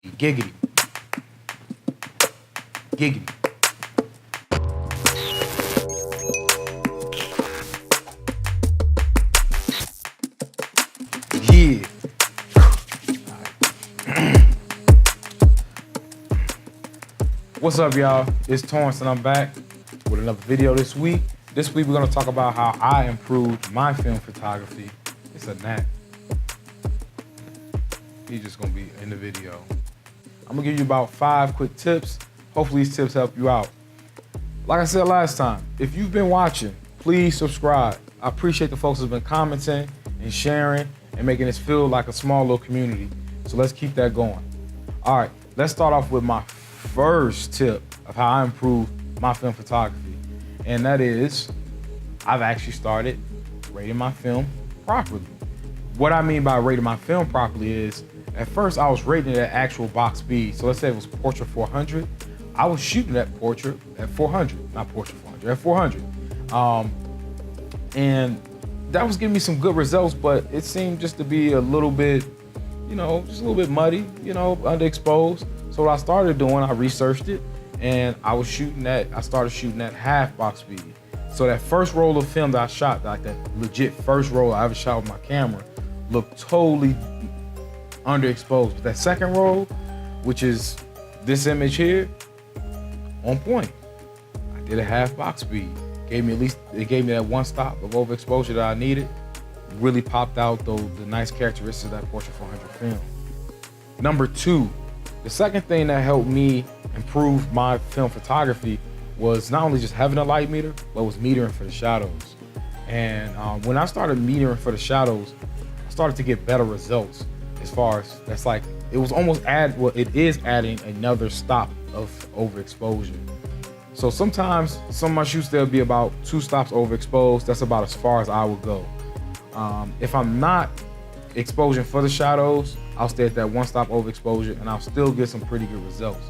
Giggity. Giggity. Yeah. What's up, y'all? It's Torrance and I'm back with another video this week. This week we're gonna talk about how I improved my film photography. It's a knack. He's just gonna be in the video. I'm gonna give you about 5 quick tips. Hopefully these tips help you out. Like I said last time, if you've been watching, please subscribe. I appreciate the folks who've been commenting and sharing and making this feel like a small little community. So let's keep that going. All right, let's start off with my first tip of how I improved my film photography. And that is, I've actually started rating my film properly. What I mean by rating my film properly is, at first I was rating it at actual box speed. So let's say it was portrait 400. I was shooting that portrait at 400, not portrait 400, at 400. And that was giving me some good results, but it seemed just to be a little bit, just a little bit muddy, underexposed. So what I started doing, I researched it, and I started shooting at half box speed. So that first roll of film that I shot, like that legit first roll I ever shot with my camera, looked totally underexposed. But that second roll, which is this image here, on point. I did a half box speed. It gave me that one stop of overexposure that I needed. Really popped out the nice characteristics of that Portrait 400 film. Number 2, the second thing that helped me improve my film photography was not only just having a light meter, but was metering for the shadows. And when I started metering for the shadows, I started to get better results. As far as it was almost it is adding another stop of overexposure. So sometimes some of my shoots, there'll be about 2 stops overexposed. That's about as far as I would go. If I'm not exposing for the shadows, I'll stay at that 1 stop overexposure and I'll still get some pretty good results.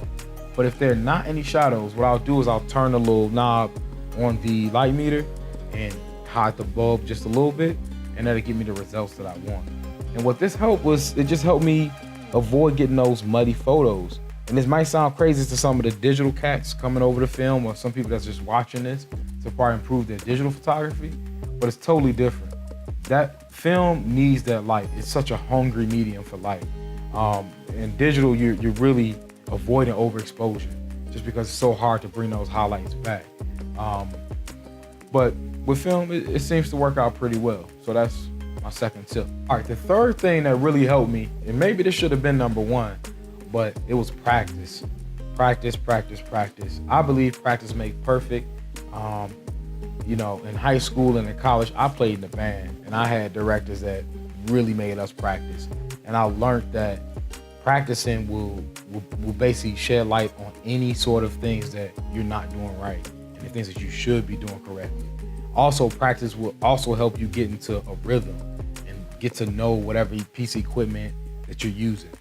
But if there are not any shadows, what I'll do is I'll turn the little knob on the light meter and hide the bulb just a little bit, and that'll give me the results that I want. And what this helped was, it just helped me avoid getting those muddy photos. And this might sound crazy to some of the digital cats coming over the film, or some people that's just watching this to probably improve their digital photography, but it's totally different. That film needs that light. It's such a hungry medium for light. In digital, you're really avoiding overexposure just because it's so hard to bring those highlights back. But with film, it seems to work out pretty well. So that's my second tip. All right, the third thing that really helped me, and maybe this should have been number 1, but it was practice. Practice, practice, practice. I believe practice makes perfect. In high school and in college, I played in the band, and I had directors that really made us practice. And I learned that practicing will basically shed light on any sort of things that you're not doing right and the things that you should be doing correctly. Also, practice will also help you get into a rhythm and get to know whatever piece of equipment that you're using.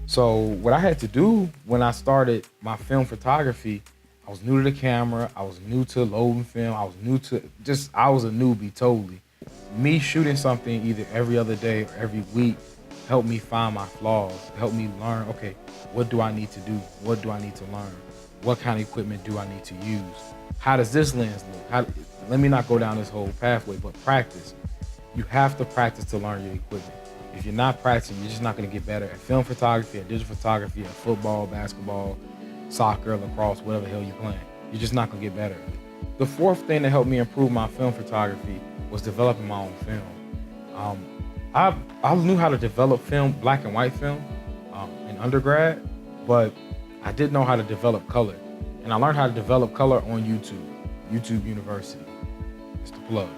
So what I had to do when I started my film photography, I was new to the camera, I was new to loading film, I was a newbie totally. Me shooting something either every other day or every week helped me find my flaws, helped me learn, okay, what do I need to do? What do I need to learn? What kind of equipment do I need to use? How does this lens look? Let me not go down this whole pathway, but practice. You have to practice to learn your equipment. If you're not practicing, you're just not gonna get better at film photography, at digital photography, at football, basketball, soccer, lacrosse, whatever the hell you're playing. You're just not gonna get better at it. The fourth thing that helped me improve my film photography was developing my own film. I knew how to develop film, black and white film, in undergrad, but I didn't know how to develop color. And I learned how to develop color on YouTube University. It's the plug.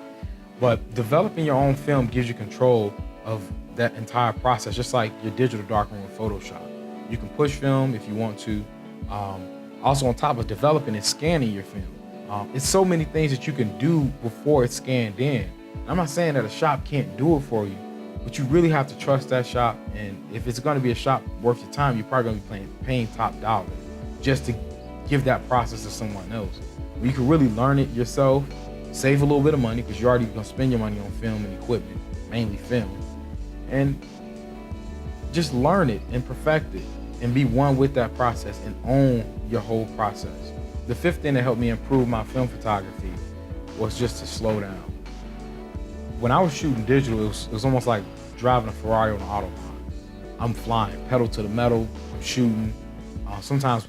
But developing your own film gives you control of that entire process, just like your digital darkroom in Photoshop. You can push film if you want to. Also, on top of developing and scanning your film, it's so many things that you can do before it's scanned in. I'm not saying that a shop can't do it for you, but you really have to trust that shop. And if it's going to be a shop worth your time, you're probably going to be paying top dollar just to give that process to someone else. You can really learn it yourself, save a little bit of money because you're already going to spend your money on film and equipment, mainly film, and just learn it and perfect it and be one with that process and own your whole process. The fifth thing that helped me improve my film photography was just to slow down. When I was shooting digital, it was almost like driving a Ferrari on the autobahn. I'm flying, pedal to the metal, I'm shooting. Sometimes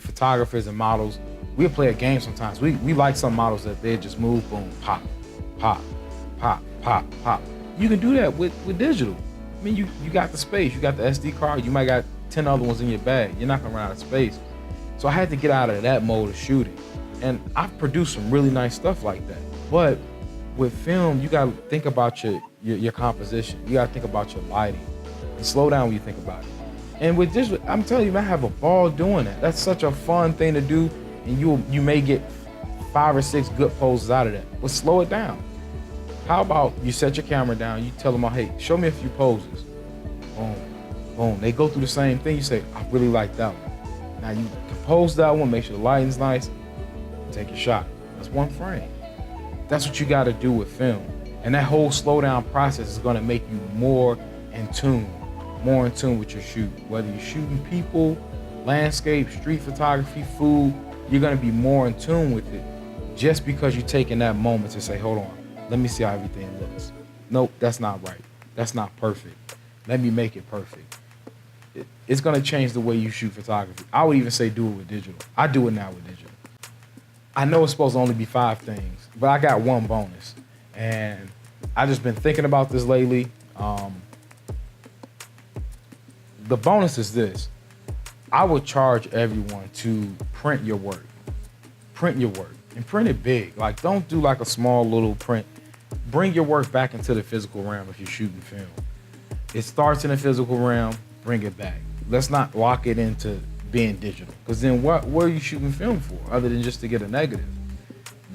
photographers and models, we'll play a game sometimes. We like some models that they just move, boom, pop, pop, pop, pop, pop. You can do that with digital. I mean, you got the space, you got the SD card, you might got 10 other ones in your bag. You're not gonna run out of space. So I had to get out of that mode of shooting. And I've produced some really nice stuff like that. But with film, you gotta think about your composition. You gotta think about your lighting. And slow down when you think about it. And with digital, I'm telling you, man, I have a ball doing that. That's such a fun thing to do. And you may get 5 or 6 good poses out of that. But slow it down. How about you set your camera down, you tell them, hey, show me a few poses. Boom, boom. They go through the same thing. You say, I really like that one. Now you compose that one, make sure the lighting's nice, take your shot. That's one frame. That's what you gotta do with film. And that whole slow down process is gonna make you more in tune with your shoot. Whether you're shooting people, landscape, street photography, food, you're gonna be more in tune with it just because you're taking that moment to say, hold on, let me see how everything looks. Nope, that's not right. That's not perfect. Let me make it perfect. It's gonna change the way you shoot photography. I would even say do it with digital. I do it now with digital. I know it's supposed to only be 5 things, but I got one bonus. And I just been thinking about this lately. The bonus is this. I would charge everyone to print your work. Print your work and print it big. Like, don't do like a small little print. Bring your work back into the physical realm if you're shooting film. It starts in the physical realm, bring it back. Let's not lock it into being digital, because then what are you shooting film for other than just to get a negative?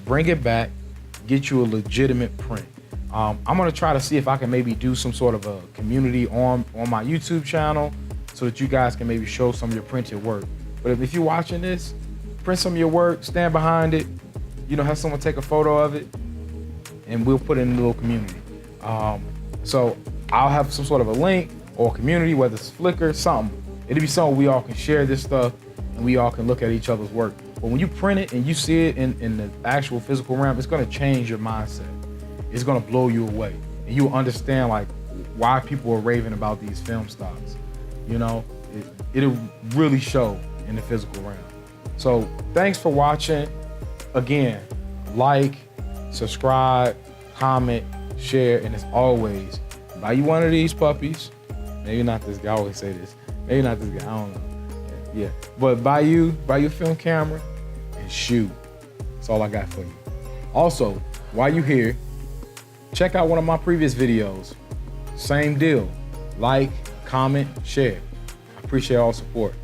Bring it back, get you a legitimate print. I'm gonna try to see if I can maybe do some sort of a community on my YouTube channel so that you guys can maybe show some of your printed work. But if you're watching this, print some of your work, stand behind it, have someone take a photo of it, and we'll put it in a little community. So I'll have some sort of a link or a community, whether it's Flickr, something. It'll be something we all can share this stuff and we all can look at each other's work. But when you print it and you see it in the actual physical realm, it's gonna change your mindset. It's gonna blow you away. And you'll understand like why people are raving about these film stocks. It'll really show in the physical realm. So thanks for watching. Again, like, subscribe, comment, share, and as always, buy you one of these puppies. Maybe not this guy, I always say this. Maybe not this guy, I don't know. Yeah, but buy you a film camera and shoot. That's all I got for you. Also, while you're here, check out one of my previous videos. Same deal. Like, comment, share. I appreciate all support.